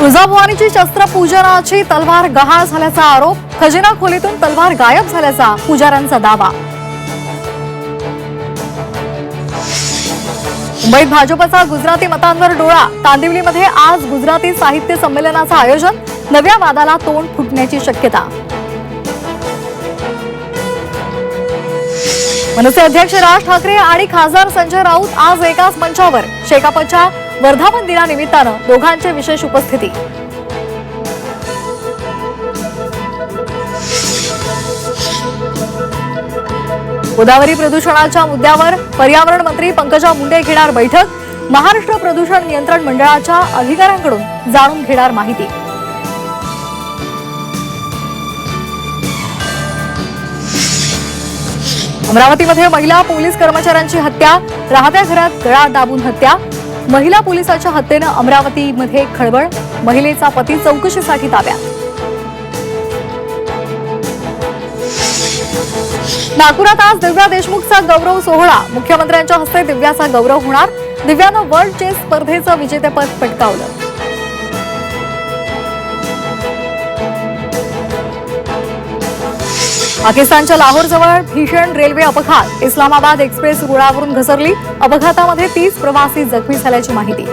तुळजाभवानीची शस्त्रपूजनाची तलवार गहाळ झाल्याचा आरोप, खजिना खोलीतून तलवार गायब झाल्याचा पुजाऱ्यांचा दावा। मुंबईत भाजपचा गुजराती मतांवर डोळा, तांदिवलीमध्ये आज गुजराती साहित्य संमेलनाचं आयोजन, नव्या वादाला तोंड फुटण्याची शक्यता। मनसे अध्यक्ष राज ठाकरे आणि खासदार संजय राऊत आज एकाच मंचावर, शेकापच्या वर्धापन दिनानिमित्तानं दोघांची विशेष उपस्थिती। गोदावरी प्रदूषणाच्या मुद्द्यावर पर्यावरण मंत्री पंकजा मुंडे घेणार बैठक, महाराष्ट्र प्रदूषण नियंत्रण मंडळाच्या अधिकाऱ्यांकडून जाणून घेणार माहिती। अमरावतीमध्ये महिला पोलीस कर्मचाऱ्यांची हत्या, राहत्या घरात गळा दाबून हत्या, महिला पोलिसाच्या हत्येनं अमरावतीमध्ये खळबळ, महिलेचा पती चौकशीसाठी ताब्यात। नागपुरात आज दिव्या देशमुखचा गौरव सोहळा, मुख्यमंत्र्यांच्या हस्ते दिव्याचा गौरव होणार, दिव्यानं वर्ल्ड चेस स्पर्धेचं विजेतेपद पटकावलं। पाकिस्तानच्या लाहोरजवळ भीषण रेल्वे अपघात, इस्लामाबाद एक्सप्रेस रुळावरून घसरली, अपघातामध्ये 30 प्रवासी जखमी झाल्याची माहिती।